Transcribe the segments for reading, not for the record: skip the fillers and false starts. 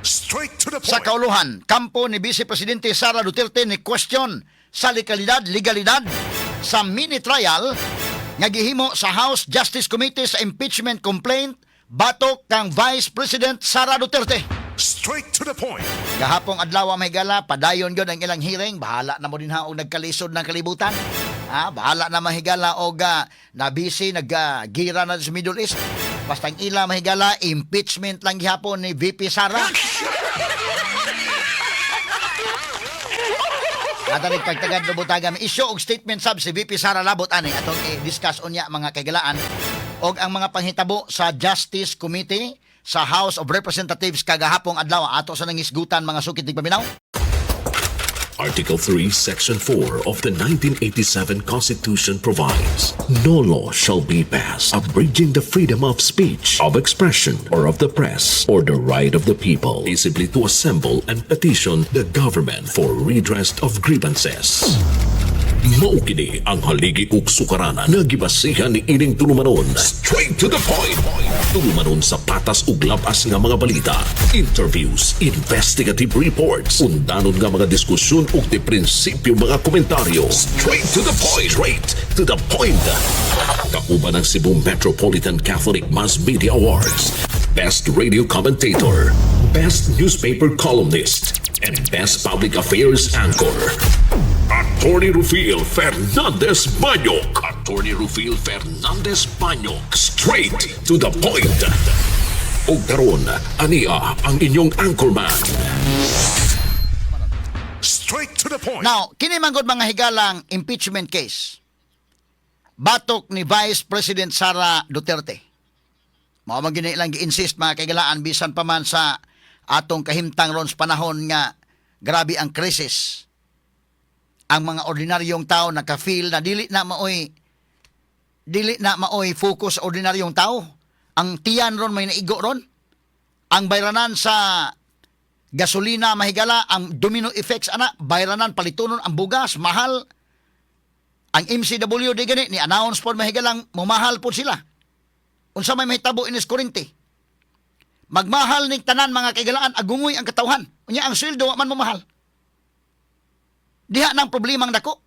Straight to the Sa point. kauluhan, kampo ni Vice Presidente Sara Duterte ni question sa legalidad sa mini trial nga gihimo sa House Justice Committee sa impeachment complaint batok kang Vice President Sara Duterte. Straight to the point. Gahapong adlaw mahigala, padayon gyud ang ilang hearing, bahala na mo din og nagkalisod ng kalibutan. Bahala na mahigala og nabisi naggira na sa Middle East. Basta ang ila mahigala, impeachment lang gihapon ni VP Sara. Natarig pagtagad do butagam issue og statement sab si VP Sara labot ani atong i-discuss unya mga kagalaan og ang mga panghitabo sa Justice Committee sa House of Representatives kagahapong adlaw ato sa nangisgutan mga sukit tig paminaw. Article 3, Section 4 of the 1987 Constitution provides, no law shall be passed abridging the freedom of speech, of expression, or of the press, or the right of the people peaceably to assemble and petition the government for redress of grievances. Maukini ang haligi ug sukaranan nga gibasihan ni ining tulumanon. Straight to the point. Tulumanon sa patas ug labas nga mga balita, interviews, investigative reports, undanon nga mga diskusyon ug di prinsipyo mga komentaryo. Straight to the point. Straight to the point. Kauban ng Cebu Metropolitan Catholic Mass Media Awards, Best Radio Commentator, Best Newspaper Columnist, and Best Public Affairs Anchor. Attorney Rufil Fernandez Banyok. Attorney Rufil Fernandez Banyok. Straight to the point. O karon, ania ang inyong anchorman. Straight to the point. Now, kini manggod mga higalang impeachment case. Batok ni Vice President Sara Duterte. Mao man gini ilang gi-insist mga kagalaan bisan pa man sa atong kahimtang ron sa panahon nga grabe ang krisis. Ang mga ordinaryong tao naka-feel na dili na maoy focus sa ordinaryong tao. Ang tiyan ron may naigo ron. Ang bayranan sa gasolina mahigala, ang domino effects ana, bayranan palitunon ang bugas mahal. Ang MCW di gani ni announce pod mahigalang mamahal pod sila. Unsa may mahitabo inis kurente. Magmahal ning tanan mga kaigalaan agungoy ang katawhan. Unya ang sweldo wa man mamahal. Diha nang problemang dako.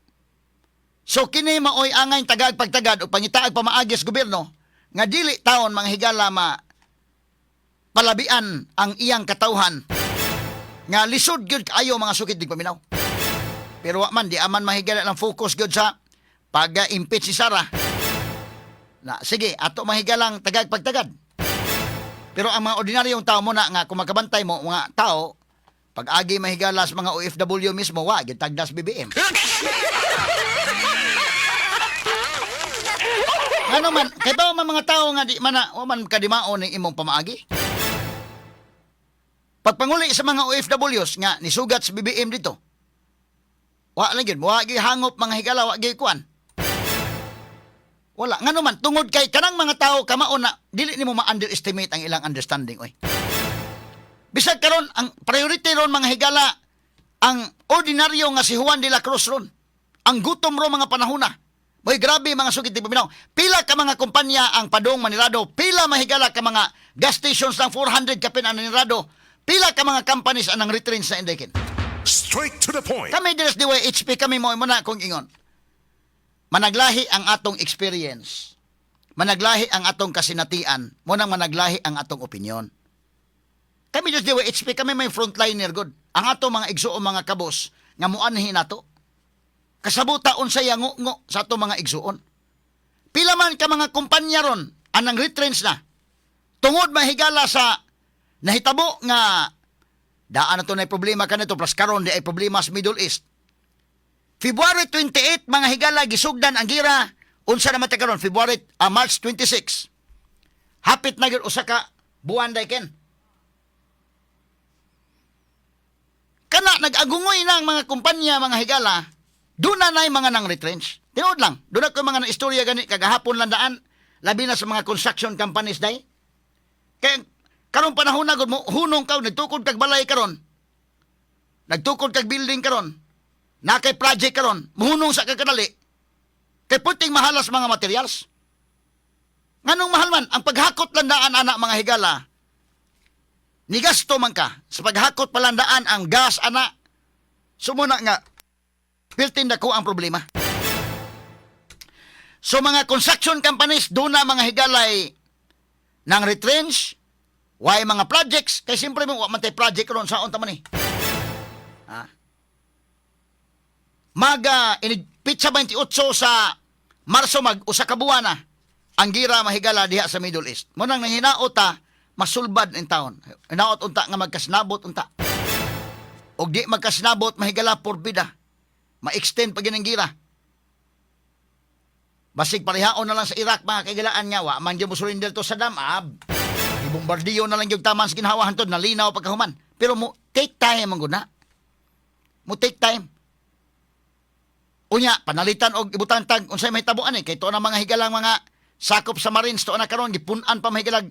So kini maoy angay tagag pagtagad o pangitaag pamaagis gobyerno nga dili taon mga higala palabian ang iyang katawhan nga lisod gyud kaayo mga sukid dig paminaw. Pero wa man di aman mahigala lang focus gyud sa pag-impeach si Sara. Na sige ato mahigalang tagag pagtagad. Pero ang mga ordinaryong tao mo na nga kung makabantay mo mga tao pag-agi mahigalas mga OFW mismo, wa, gitagdas BBM. Ano man, kaya ba man mga tao nga di man kadimao ng imong pamaagi? Pagpanguli sa mga OFWs nga nisugat sa BBM dito, wa lang yun, wa hangop mga higala, wa kuan. Wala, nga naman, tungod kay kanang mga tao kamao na, dili ni mo ma-underestimate ang ilang understanding, oy. Bisag karon ang priority ron mga higala ang ordinaryo nga si Juan de la Cruz ron. Ang gutom ron mga panahona. Moy grabe mga sugid paminaw. Pila ka mga kumpanya ang padong manirado, pila mahigala ka mga gas stations ng 400 kapin ang nanirado, pila ka mga companies anang retrench sa Indekin. Straight to the point. Kami diras diwa HP kami mo na kung ingon. Managlahi ang atong experience. Managlahi ang atong kasinatian, mo nang managlahi ang atong opinion. Kami just diwa HP kami may frontliner good. Ang ato mga igsuon mga kabos nga muanhin nato. Kasabuta unsay ngo sa ato mga igsuon. Pila man ka mga kumpanya ron anang retrench na. Tungod mahigala sa nahitabo nga daan na to na problema kanito plus karon di ay problema sa Middle East. February 28 mga higala gisugdan ang gira unsa na mate karon March 26. Hapit na gyud usa ka buwan day ken. Kana nag-agungoy na ang mga kumpanya, mga higala, doon na na'y mga nang retrench. Tinood lang, doon ako mga istorya gani, kagahapon lang daan, labi na sa mga construction companies day. Kaya, karong panahon na, hunong ka, nagtukod kag balay karon, nagtukod kag building karon, na kay project karon, muhunong sa kakadali, kay puting mahalas mga materials. Nganong mahal man, ang paghakot lang daan anak mga higala, nigasto man ka sa paghakot palandaan ang gas ana. Sumuna nga piltin dako ang problema. So mga construction companies doon na mga higalay ng retrench, why mga projects, kay siyempre mo man tay project ron sa unta man ni. Ha? Pizza 28 sa Marso usa ka buwan na ang gira mahigala diha sa Middle East. Mo nang hinaot ta masulbad in taon. Hinaot unta nga magkasnabot unta. Og di magkasnabot mahigala porbida. Ma-extend pa ginang gira. Basig parihaon na lang sa Iraq mga kaigalaan nga wa man gyud mo surrender to sa Damab. Ibombardiyo na lang gyud taman sa ginhawa hantod nalinaw pagkahuman. Pero mo take time man gud na. Mo take time. Unya panalitan og ibutang tag unsay mahitabuan kay to na mga higalang mga sakop sa Marines to na karon gipun-an pa mahigalag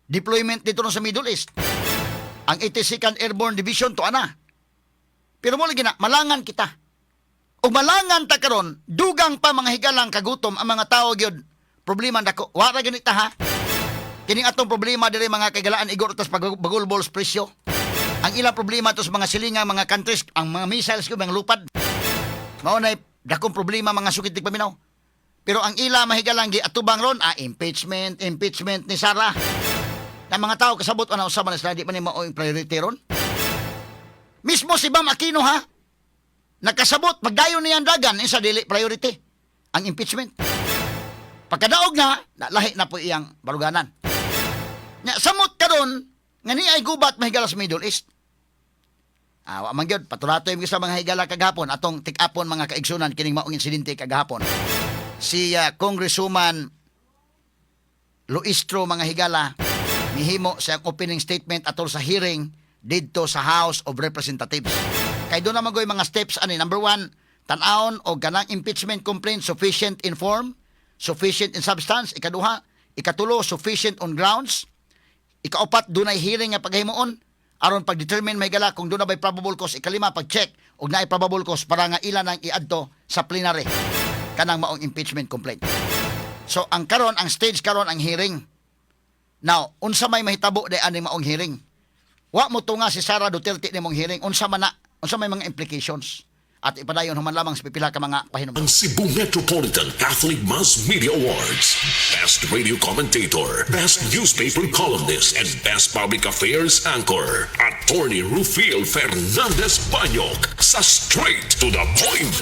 deployment dito sa Middle East. Ang 82nd Airborne Division to ana. Pero mo lagi na malangan kita. O malangan ta karon, dugang pa mga higalang kagutom ang mga tao gyud. Problema dako. Wa ra ganita ha. Kining atong problema diri mga kaigalaan igor tas bagulbol sa presyo. Ang ilang problema to sa mga silingang mga countries, ang mga missiles ko mga lupad. Mao na dakong problema mga sukitig paminaw. Pero ang ila mahigalang gi atubang ron impeachment ni Sara. Na mga tao kasabot ana usaban na sila di man ni mao priority ron. Mismo si Bam Aquino ha. Nakasabot, magdayon niyan dagan, sa dili priority, ang impeachment. Pagkadaog na, lahi na po iyang baruganan. Samot karon nga ni ay gubat mahigala sa Middle East. Wa man gyud patulato yung sa mga higala kagahapon, atong tik-apon mga kaigsunan, kining maong insidente kagahapon. Si Congresswoman Luistro mga higala, mihimo sa opening statement atol sa hearing didto sa House of Representatives. Kay doon na magoy mga steps ani. Number 1, tan-aon o ganang impeachment complaint sufficient in form, sufficient in substance. Ikaduha, ikatulo, sufficient on grounds. Ikaupat, dunay hearing nga paghimuon aron pag-determine may gala kung doon na bay probable cause. Ikalima, pag-check og naay probable cause para nga ilan ang iadto sa plenary kanang maong impeachment complaint. So ang karon, ang stage karon ang hearing. Now, unsa may mahitabo day ani maong hearing? Wa mo tunga si Sara Duterte nimong hearing, unsa man na unsa may mga implications at ipadayon human lamang sa pipila ka mga pahinumdom. Ang Cebu Metropolitan Catholic Mass Media Awards, Best Radio Commentator, Best Newspaper Columnist, and Best Public Affairs Anchor, Attorney Rufil Fernandez Banyok, sa Straight to the Point.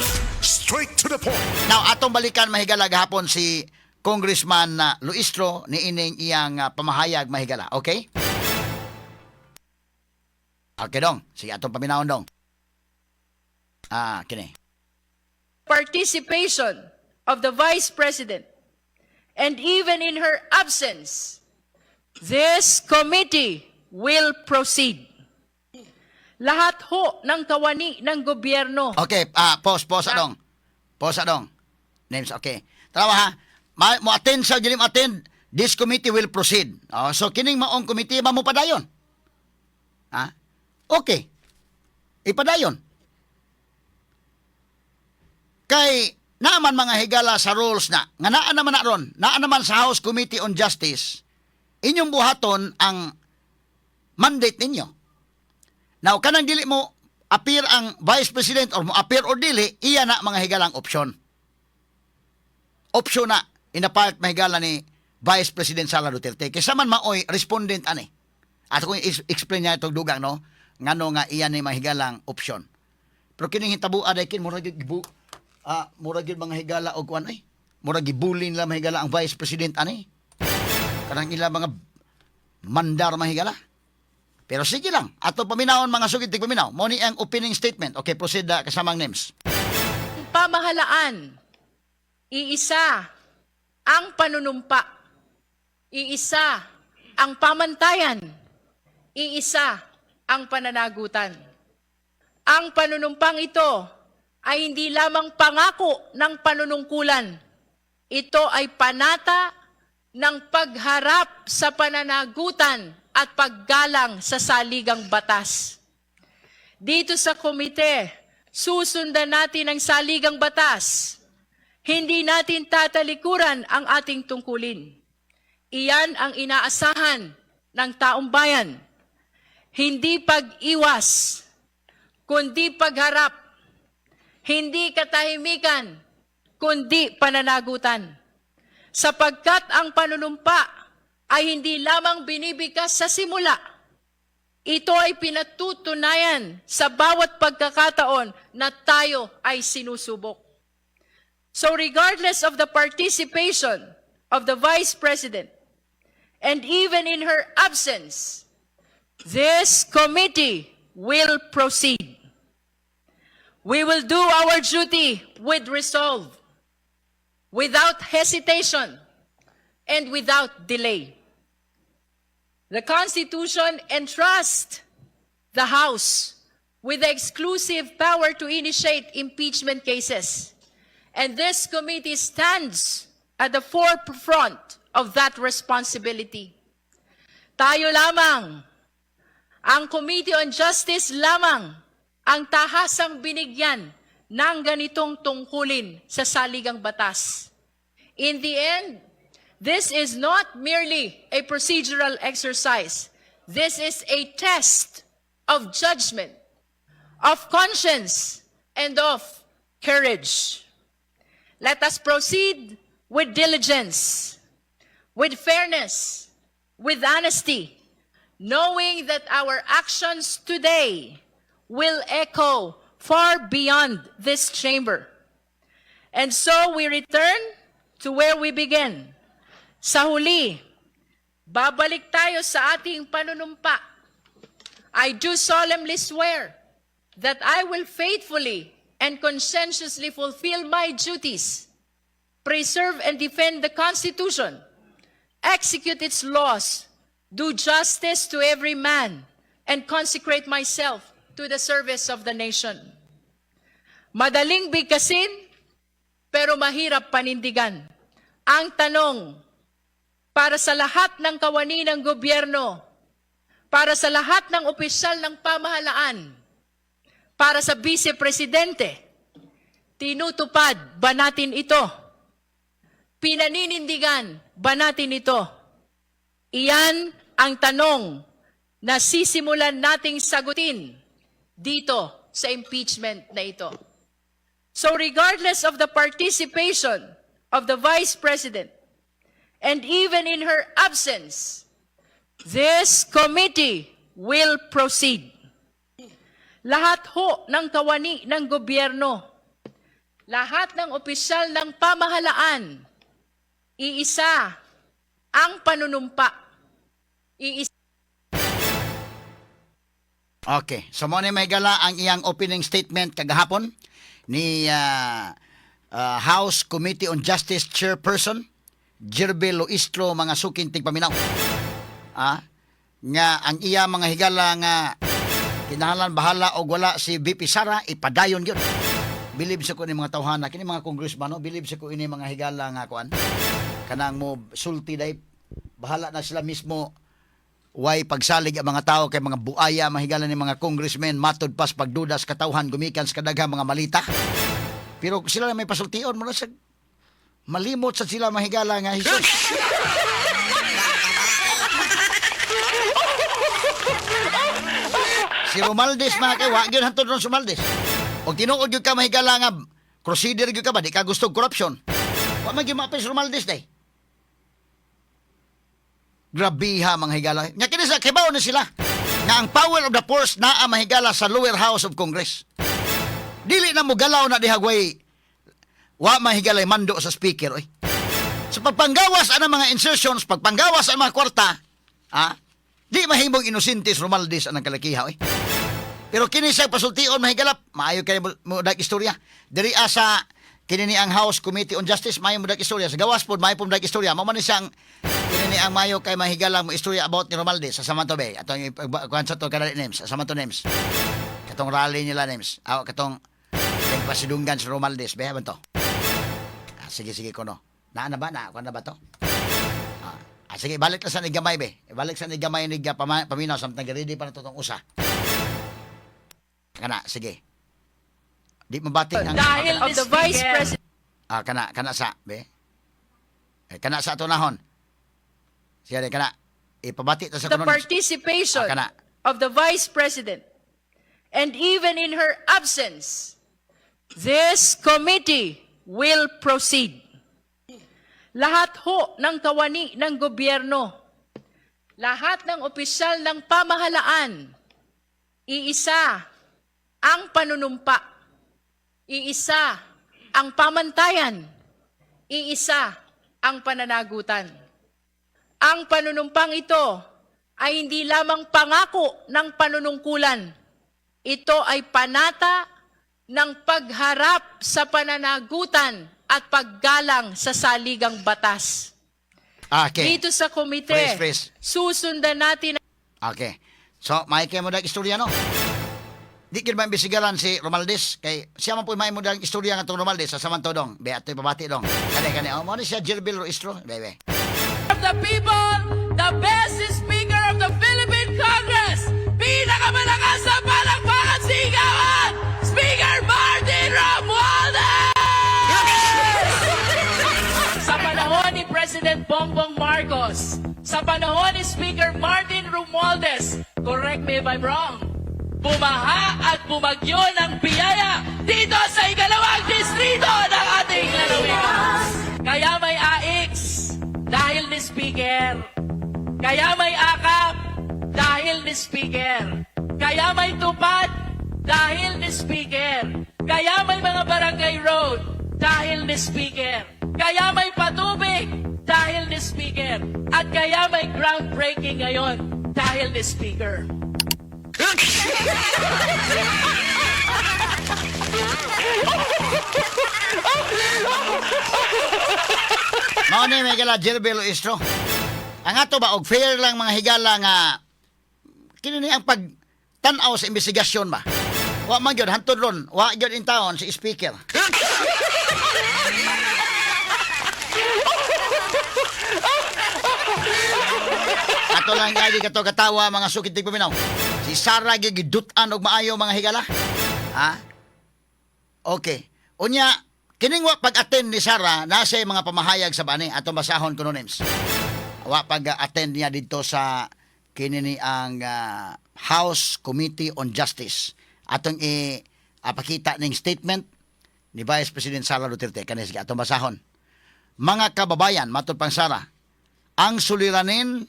Straight to the point. Now, atong balikan mahigala gahapon si Congressman Luistro ni ining iyang pamahayag mahigala, okay? Okay dong, sige atong paminawon dong. Kini. Participation of the Vice President, and even in her absence, this committee will proceed. Lahat ho ng kawani ng gobyerno. Okay, pause adong. Pause adong. Names, okay. Tarawa ha, mo attend sa gilim attend, this committee will proceed. So kining maong committee mo padayon. Okay. Ipadayon. Kay naaman mga higala sa rules na, nga naa naman na ron, naa naman sa House Committee on Justice, inyong buhaton ang mandate ninyo. Now, kanang dili mo appear ang Vice President or mo appear or dili, iya na mga higalang option. Option na, inapart mahigala ni Vice President Sara Duterte. Kaysa man maoy, respondent ani. At kung explain niya itong dugang, no? Ngano nga iya ni mahigalang option. Pero kining hitabo aday kin murag gid mga higala og kuan ay. Murag gibulin la mahigala ang Vice President ani. Kanang ila mga mandar mahigala. Pero sige lang, ato paminawon mga sugid tig paminaw. Mo ni ang opening statement. Okay, proceed kasamang names. Pamahalaan, iisa ang panunumpa, iisa ang pamantayan, iisa ang pananagutan. Ang panunumpang ito ay hindi lamang pangako ng panunungkulan. Ito ay panata ng pagharap sa pananagutan at paggalang sa saligang batas. Dito sa komite, susundan natin ang saligang batas. Hindi natin tatalikuran ang ating tungkulin. Iyan ang inaasahan ng taong bayan. hindi pag-iwas, kundi pagharap, hindi katahimikan, kundi pananagutan. Sapagkat ang panunumpa ay hindi lamang binibigkas sa simula. Ito ay pinatutunayan sa bawat pagkakataon na tayo ay sinusubok. So regardless of the participation of the Vice President, and even in her absence, this committee will proceed. We will do our duty with resolve, without hesitation, and without delay. The Constitution entrusts the House with the exclusive power to initiate impeachment cases. And this committee stands at the forefront of that responsibility. Tayo lamang, ang Committee on Justice lamang, ang tahasang binigyan ng ganitong tungkulin sa saligang batas. In the end, this is not merely a procedural exercise. This is a test of judgment, of conscience, and of courage. Let us proceed with diligence, with fairness, with honesty, knowing that our actions today will echo far beyond this chamber. And so we return to where we began. Sa huli, babalik tayo sa ating panunumpa. I do solemnly swear that I will faithfully and conscientiously fulfill my duties, preserve and defend the Constitution, execute its laws, do justice to every man, and consecrate myself to the service of the nation. Madaling bigkasin, pero mahirap panindigan. Ang tanong, para sa lahat ng kawani ng gobyerno, para sa lahat ng opisyal ng pamahalaan, para sa vice-presidente, tinutupad ba natin ito? Pinaninindigan ba natin ito? Iyan ang tanong na sisimulan nating sagutin dito sa impeachment na ito. So regardless of the participation of the Vice President, and even in her absence, this committee will proceed. Lahat ho ng kawani ng gobyerno, lahat ng opisyal ng pamahalaan, iisa ang panunumpa. Iisa. Okay, so mo ni may gala ang iyang opening statement kagahapon ni House Committee on Justice Chairperson Jerby Luistro mga sukin tigpaminaw. Nga ang iya mga higala nga kinahanglan bahala o wala si VP Sara ipadayon gyud. Bilib sa ko ni mga tawhana kini mga congressman no, bilib sa ko ini mga higala nga kuan. Kanang mo sulti day bahala na sila mismo. Way pagsalig ang mga tao kay mga buaya mahigala ni mga congressmen matod pas pagdudas katawhan gumikan sa kadaghang mga malita. Pero sila na may pasultion mo na sa malimot sa sila mahigala nga Hesus. Si Romaldes mga kay wa gyud hantod ron si Romaldes. Og tinuod gyud ka mahigala nga crusader gyud ka ba di ka gusto corruption. Wa man gyud mapis Romaldes day. Grabiha mga higala. Nya kini sa kibaw na sila nga ang power of the force naa mahigala sa lower house of Congress. Dili na mo galaw na dihagway wa mahigalay mando sa speaker oy. Sa pagpanggawas ana mga insertions, pagpanggawas ang mga kwarta, di mahimong inosentes Romaldes anang kalakiha oy. Pero kini sa pasultion mahigalap, maayo kay mo dag istorya. Diri asa kini ni ang House Committee on Justice maayo mo dag istorya. Sa gawas pod maayo pod dag istorya. Mao man ni siyang kini ni ang maayo kay mahigalang mo istorya about ni Romaldes sa Samanto Bay. Atong kuan sa to kada names, sa Samanto names. Katong rally nila names. Katong pasidunggan si Romaldes, ba ba to? Sige ko no. Na ba na kuan na ba to? Sige balik na sa ni gamay be. Balik sa ni gamay ni paminaw samtang ready pa na to tong usa. Kana sige. Di mabati ang Dahil of the Vice President. Kana sa be. Kana sa tunahon. Sige kana ipabati ta sa The kuno. participation Kana of the Vice President, and even in her absence, this committee will proceed. Lahat ho ng kawani ng gobyerno, lahat ng opisyal ng pamahalaan, iisa ang panunumpa, iisa ang pamantayan, iisa ang pananagutan. Ang panunumpang ito ay hindi lamang pangako ng panunungkulan. Ito ay panata ng pagharap sa pananagutan at paggalang sa saligang batas. Okay. Dito sa komite, Please. susundan natin. Okay. So, may kayo mo dalang istorya, no? Di kin ba imbisigaran si Romaldes? Kay siya man po may mo dalang istorya nga itong Romaldes sa Samantodong. Be, ato'y pabati dong. Kani. Oh, mo ni siya Jirbel Ruistro. Bebe. Of the people, the best speaker of the Philippine Congress, pinakamalakas sa palakpakan sigawan, Speaker Martin Romualdez! Sa panahon ni President Bongbong Marcos, sa panahon ni Speaker Martin Romualdez, correct me if I'm wrong, bumaha at bumagyo ng biyaya dito sa ikalawang distrito ng ating lalawigan. Kaya may AX dahil ni Speaker. Kaya may akap dahil ni Speaker. Kaya may tupad dahil ni Speaker. Kaya may mga barangay road dahil ni Speaker. Kaya may patubig dahil ni Speaker. At kaya may groundbreaking ngayon dahil ni Speaker. Mao ni may gala Jirbel Ruistro. Ang ato ba og fair lang mga higala nga kini ni ang pag tan-aw sa investigasyon ba. Wa man gyud hantod ron, wa gyud in taon si speaker. Ato lang gagi kato katawa mga sukitig paminaw. Si Sara gidutan og maayo mga higala. Ha? Okay. Unya, kining wa pag-attend ni Sara nasa mga pamahayag sa bani ato basahon kuno names. Wa pag-attend niya dito sa kini ang House Committee on Justice. Atong ipakita ning statement ni Vice President Sara Duterte kanis atong basahon. Mga kababayan, matud pang Sara, ang suliranin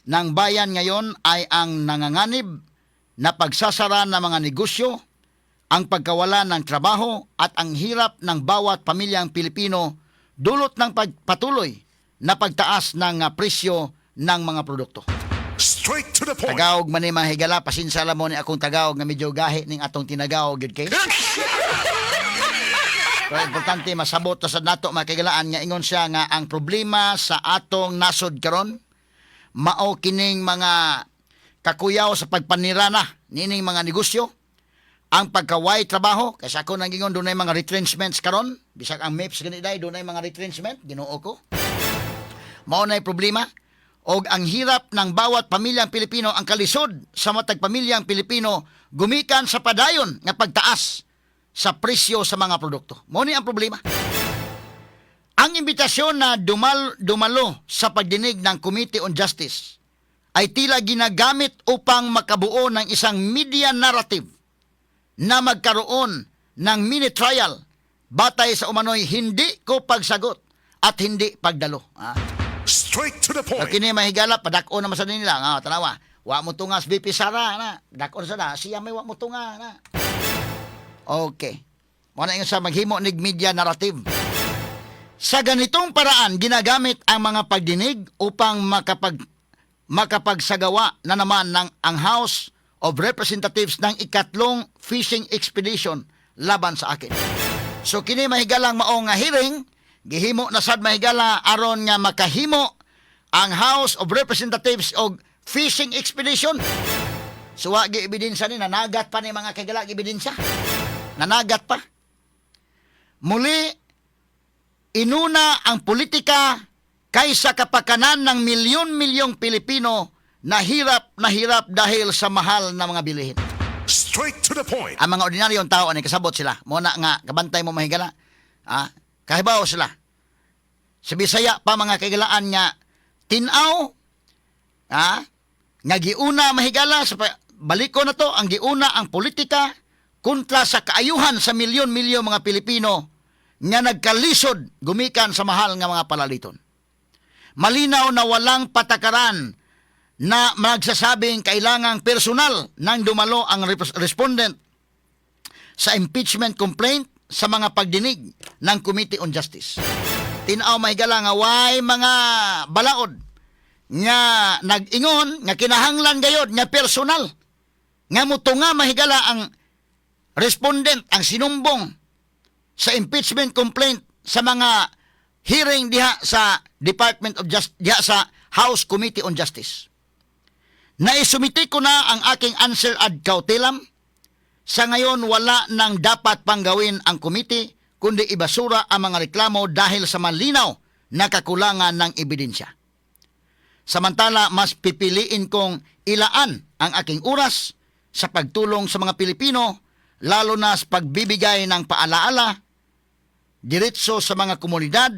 ng bayan ngayon ay ang nanganganib na pagsasara ng mga negosyo, ang pagkawala ng trabaho at ang hirap ng bawat pamilyang Pilipino dulot ng patuloy na pagtaas ng presyo ng mga produkto. Straight to the point. Tagaog man ni mga higala, pasinsala mo ni akong tagaog nga medyo gahi ning atong tinagaog gid kay. Pero importante masabot sa nato mga kagalaan nga ingon siya nga ang problema sa atong nasod karon mao kining mga kakuyaw sa pagpanirana nining mga negosyo, ang pagkaway trabaho kasi ako nang ingon dunay mga retrenchments karon, bisag ang MEPS gani day dunay mga retrenchment, Ginoo ko. Mao nay problema og ang hirap ng bawat pamilyang Pilipino, ang kalisod sa matag pamilyang Pilipino gumikan sa padayon nga pagtaas sa presyo sa mga produkto. Mao ni ang problema. Ang imbitasyon na dumalo sa pagdinig ng Committee on Justice ay tila ginagamit upang makabuo ng isang media narrative na magkaroon ng mini trial batay sa umano'y hindi ko pagsagot at hindi pagdalo. Straight to the point. Kini mahigala padako naman sa nila nga tanawa. Wa mo tungas BP Sara na. Dako sa na siya may wa mo tunga na. Okay. Mo na sa maghimo nig media narrative. Sa ganitong paraan ginagamit ang mga pagdinig upang makapagsagawa na naman ng ang House of Representatives ng ikatlong fishing expedition laban sa akin. So kini mahigalang mao nga hearing gihimo na sad mahigala aron nga makahimo ang House of Representatives og fishing expedition. So wa gi ebidensya ni nanagat pa ni mga kagala ebidensya. Nanagat pa. Muli inuna ang politika kaysa kapakanan ng milyon-milyong Pilipino na hirap dahil sa mahal na mga bilihin. Straight to the point. Ang mga ordinaryong tao ani kasabot sila. Mo na nga kabantay mo mahigala. Kahibaw sila. Sa Bisaya pa mga kagalaan nga tinaw nga giuna mahigala sa balik ko na to, ang giuna ang politika kontra sa kaayuhan sa milyon-milyon mga Pilipino nga nagkalisod gumikan sa mahal nga mga palaliton. Malinaw na walang patakaran na magsasabing kailangang personal nang dumalo ang respondent sa impeachment complaint sa mga pagdinig ng Committee on Justice. Tinaw mahigala nga way mga balaod nga nag-ingon nga kinahanglan gayod nga personal nga mutunga mahigala ang respondent ang sinumbong sa impeachment complaint sa mga hearing diha sa Department of Justice, diha sa House Committee on Justice. Naisumiti ko na ang aking answer ad cautelam. Sa ngayon, wala nang dapat pang gawin ang committee kundi ibasura ang mga reklamo dahil sa malinaw na kakulangan ng ebidensya. Samantala, mas pipiliin kong ilaan ang aking oras sa pagtulong sa mga Pilipino, lalo na sa pagbibigay ng paalaala, diretso sa mga komunidad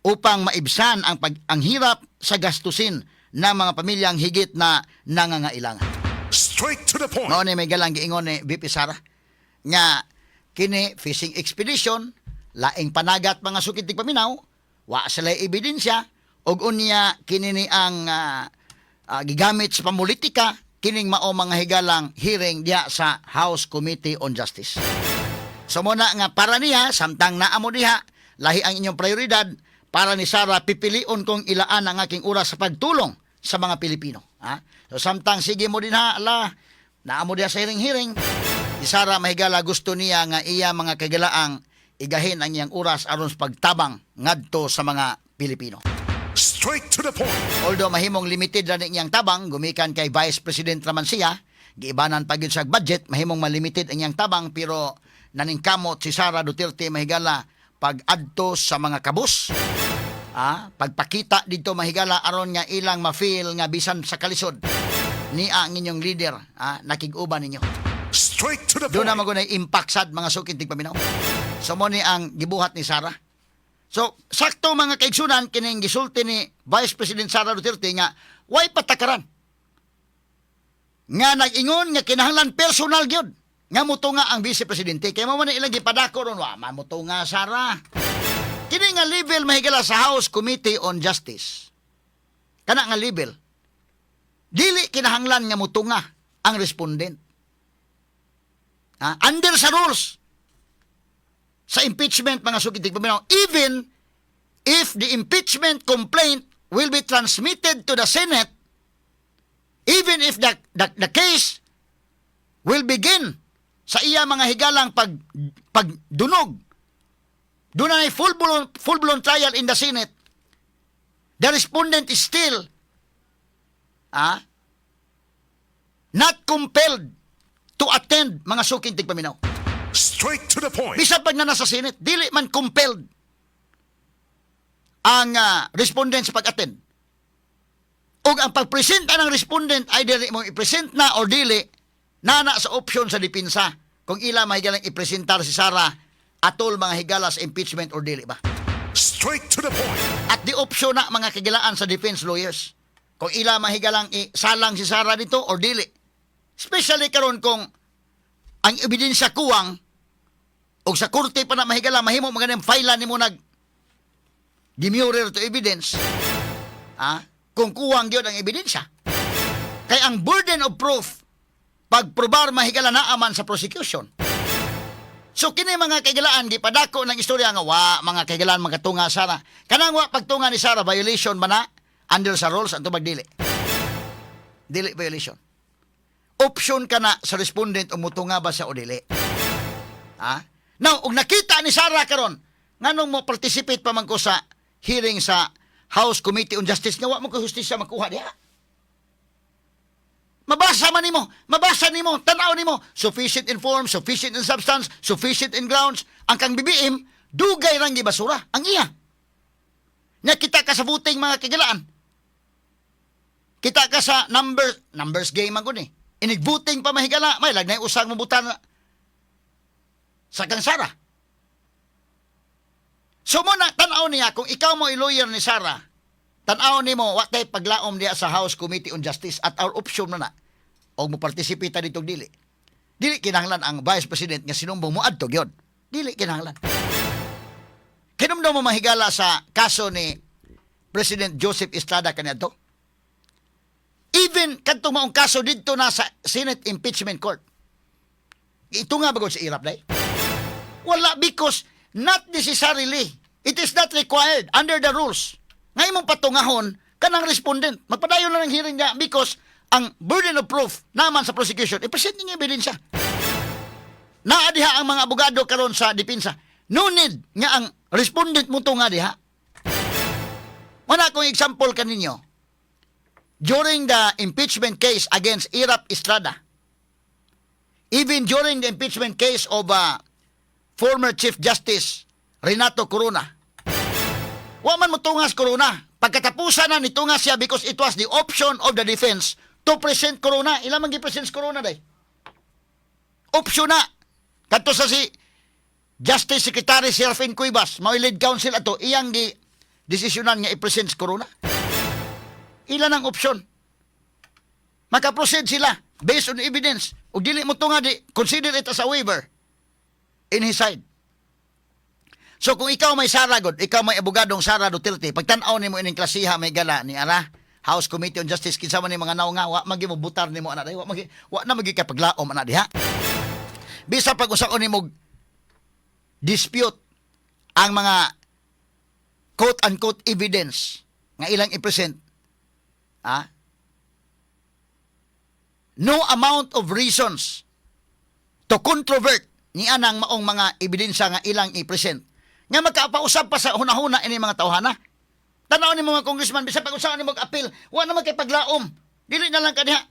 upang maibsan ang hirap sa gastusin ng mga pamilyang higit na nangangailangan. Straight to the point. Mao ni may galang giingon ni BP Sara nga kini fishing expedition laing panagat mga sukitig paminaw wa sila ebidensya og unya kini ni ang gigamit sa pamulitika kining mao mga higalang hearing diha sa House Committee on Justice. So muna nga para niya samtang naamo diha lahi ang inyong prioridad para ni Sara pipilion kong ilaan ang aking oras sa pagtulong sa mga Pilipino. Ha? So samtang sige mo din ha, naamo diha sa hearing-hearing. Si Sara mahigala gusto niya nga iya mga kagalaang igahin ang iyang oras aron sa pagtabang ngadto sa mga Pilipino. Straight to the point. Although mahimong limited ra iyang tabang gumikan kay Vice President raman siya, giibanan pa gyud sa budget, mahimong malimited ang iyang tabang pero naningkamot si Sara Duterte mahigala pag-adto sa mga kabus. Pagpakita dito mahigala aron nga ilang ma-feel nga bisan sa kalisod ni ang inyong leader, nakig-uban ninyo. Straight to the Doon point. naman ko na impact sad mga sukintig paminaw. So mo ni ang gibuhat ni Sara. So sakto mga kaigsunan kining gisulti ni Vice President Sara Duterte nga way patakaran. Nga nag-ingon nga kinahanglan personal gyud nga mutunga ang Vice Presidente kay mo man ilang gipadako ron wa mamutunga Sara. Kini nga level mahigala sa House Committee on Justice. Kana nga level. Dili kinahanglan nga mutunga ang respondent. Under sa rules sa impeachment mga sukitig paminaw, even if the impeachment complaint will be transmitted to the Senate, even if the case will begin sa iya mga higalang pagdunog, doon na full-blown trial in the Senate, the respondent is still not compelled to attend mga sukintig paminaw. Straight to the point. Bisag pag na nasa Senate, dili man compelled ang respondent sa pag-attend. O ang pag-presenta ng respondent ay dili mo i-present na or dili, nana sa option sa dipinsa kung ila mahigalang i-presentar si Sara atol mga higala sa impeachment or dili ba. Straight to the point. At di option na mga kagilaan sa defense lawyers kung ila mahigalang isalang si Sara dito or dili. Especially karon kung ang ebidensya kuwang o sa korte pa na mahigala mahimo maganing file nimo nag demurrer to evidence. Kung kuwang gyud ang ebidensya. Kay ang burden of proof pagprobar mahigala na aman sa prosecution. So kini mga kaigalaan gipadako ng istorya nga wa mga kaigalaan magatunga Sara. Kanang wa pagtunga ni Sara violation man na under sa rules anto magdili. Dili violation. Option ka na sa respondent umutunga ba siya o dili. Now, ug nakita ni Sara karon nganong mo participate pa man ko sa hearing sa House Committee on Justice nga wa mo ko hustisya makuha diha. Mabasa nimo, tanaw nimo, sufficient in form, sufficient in substance, sufficient in grounds. Ang kang BBM, dugay rang gibasura. Ang iya. Nakita ka sa voting mga kagilaan. Kita ka sa numbers game ang ni. Inig-voting pa mahigala, may lagnay usang mabutan sa kang Sara. So muna, tanaw niya, kung ikaw mo i-lawyer ni Sara, tanaw ni mo, watay paglaom niya sa House Committee on Justice at our option na na. o mo participate dito dili. Dili kinahanglan ang Vice President nga sinumbong mo adto gyud. Dili kinahanglan. Kinumdaw mo mahigala sa kaso ni President Joseph Estrada kaniadto. Even kadtong maong kaso didto na sa Senate Impeachment Court. Ito nga bagod sa irap day. Wala, because not necessarily. It is not required under the rules. Ngayon mong patungahon kanang respondent. Magpadayon na ng hearing niya because ang burden of proof naman sa prosecution, i-present niya ebidensya. Naadiha ang mga abogado karon sa depensa. No need nga ang respondent mo to nga diha. Wala akong example kaninyo. During the impeachment case against Irap Estrada, even during the impeachment case of former Chief Justice Renato Corona, wa man mo tungas Corona. Pagkatapusan na nitungas siya because it was the option of the defense to present Corona. Ilang man gi-present Corona day? Option na. Kadto sa si Justice Secretary Serafin Cuevas, mao lead counsel ato, iyang gi desisyonan nga i-present Corona. Ilan ang option? Makaproceed sila based on evidence. O dili mo to nga di, consider it as a waiver in his side. So kung ikaw may saragod, ikaw may abogadong Sara Duterte, pagtanaw nimo ining klasiha may gala ni ara House Committee on Justice kinsa man ni mga naw nga wa magi mo butar nimo ana day, wa na magi ka paglaom ana diha. Bisa pag-usaon nimo dispute ang mga quote-unquote evidence nga ilang i-present. No amount of reasons to controvert ni anang maong mga ebidensya nga ilang i-present. Nga magkapausap pa sa hunahuna ini mga tawhana. Tanaw ni mga congressman, bisa pag-usapan ni mag-appeal, wa na magkipaglaom. Dili na lang kaniha.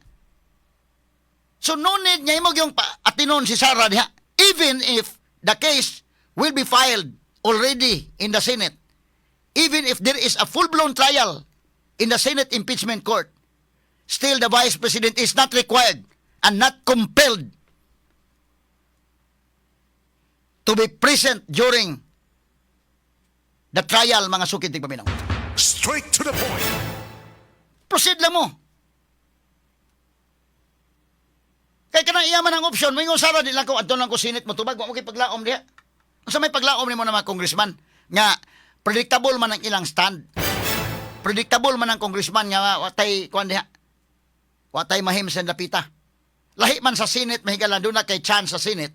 So no need niya mo yung atinon si Sara diha. Even if the case will be filed already in the Senate, even if there is a full-blown trial in the Senate Impeachment Court, still the Vice President is not required and not compelled to be present during the trial, mga sukid tig paminaw. Straight to the point. Proceed lang mo. Kaya ka nang iyaman ang option, may ngusara di lang ko, adto lang ko sinit mo tubag, mo kay paglaom diha. Sa may paglaom ni mo na mga congressman, nga predictable man ang ilang stand. Predictable man ang congressman nga watay kuan diha. Watay mahim sa lapita. Lahi man sa Senate, mahigala doon na kay chance sa Senate,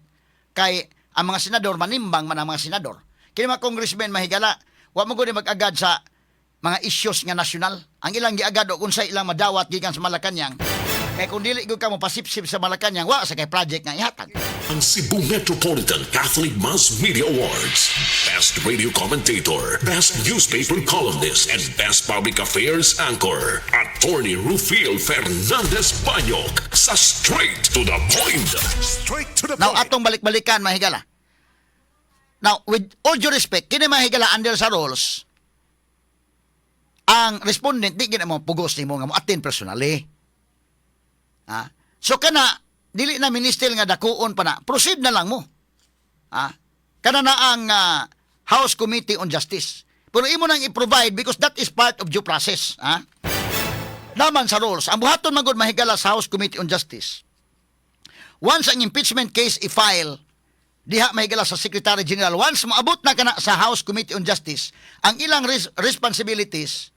kay ang mga senador, manimbang man ang mga senador. Kaya mga congressmen mahigala, wa mo gud mag-agad sa mga issues nga nasyonal. Ang ilang giagad o kung sa ilang madawat gikan sa Malacañang. Kaya kung dili gud ka mo pasipsip sa Malacañang, wa sa kay project nga ihatag. Ang Cebu Metropolitan Catholic Mass Media Awards. Best Radio Commentator, Best Newspaper Columnist, and Best Public Affairs Anchor. Attorney Rufil Fernandez Banyok sa Straight to the Point. Straight to the Now, point. atong balik-balikan, mahigala. Now, with all due respect, kini mahigala under sa rules, ang respondent, di gina mo pugos ni mo nga mo atin personally. So, kana, dili na minister nga dakuon pa na, proceed na lang mo. Kana na ang House Committee on Justice. Pero imo nang i-provide because that is part of due process. Naman sa rules, ang buhaton magod mahigala sa House Committee on Justice. Once ang impeachment case i-file, diha mahigala sa Secretary General. Once maabot na kana sa House Committee on Justice, ang ilang responsibilities,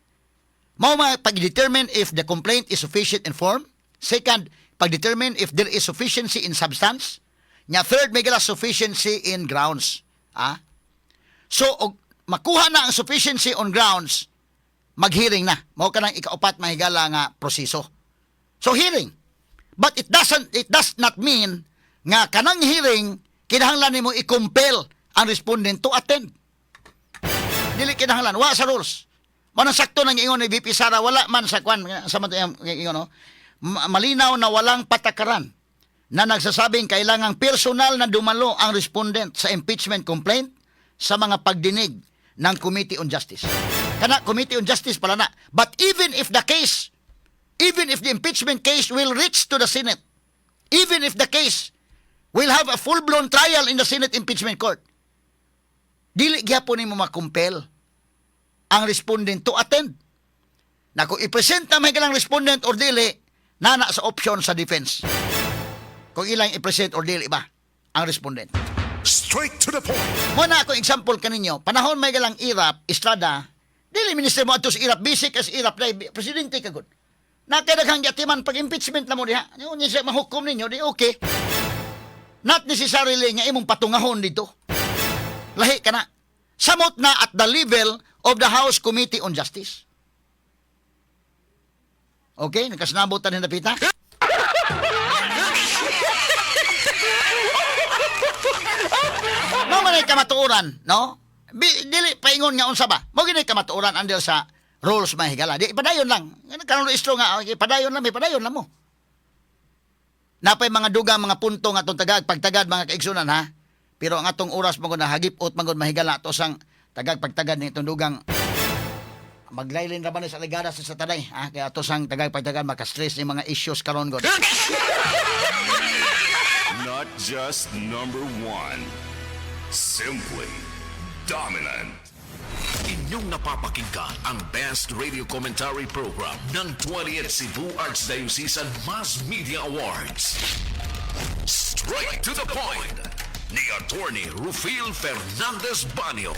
mao pag-determine if the complaint is sufficient in form. Second, pag-determine if there is sufficiency in substance. Nya third, mahigala sufficiency in grounds. So, makuha na ang sufficiency on grounds, mag-hearing na. Mao kanang ikaupat mahigala nga proseso. So, hearing. But it does not mean nga kanang hearing kinahanglan nimo i-compel ang respondent to attend. Dili kinahanglan, wa sa rules. Manang sakto nang ingon ni VP Sara, wala man sa kwan sa ingon no. Malinaw na walang patakaran na nagsasabing kailangang personal na dumalo ang respondent sa impeachment complaint sa mga pagdinig ng Committee on Justice. Kana Committee on Justice pala na. But even if the impeachment case will reach to the Senate, even if the case will have a full-blown trial in the Senate Impeachment Court, dili gyapon nimo makumpel ang respondent to attend. Na kung i-present na may galang respondent or dili, nana sa option sa defense. Kung ilang i-present or dili ba ang respondent. Straight to the point. Muna ako example kaninyo, panahon may galang Irap, Estrada, dili minister mo ato sa Irap, basic as Irap, presidente kagod. Nakadaghang yatiman pag impeachment na mo diha. Yung siya mahukom ninyo, di okay. Not necessarily nga imong patungahon dito. Lahi ka na. Samot na at the level of the House Committee on Justice. Okay, nagkasnabutan ni Napita. Mo manay kamatuoran, no? Dili paingon nga unsa ba? Mo gini kamatuoran under sa rules mahigala. Di padayon lang. Karon istro nga, okay, padayon lang mo. Napay mga dugang mga punto nga atong tagag pagtagad mga kaigsunan ha. Pero ang atong oras mo na hagipot magod mahigala to sang tagag pagtagad ni itong dugang maglaylin ra ba ni sa ligada sa satanay ha, kaya to sang tagag pagtagad maka-stress ni mga issues karon god. Not just number one. Simply dominant. Inyong napapakinggan ang best radio commentary program ng 20th Cebu Archdiocesan Mass Media Awards. Straight to the point ni Attorney Rufil Fernandez Banyo.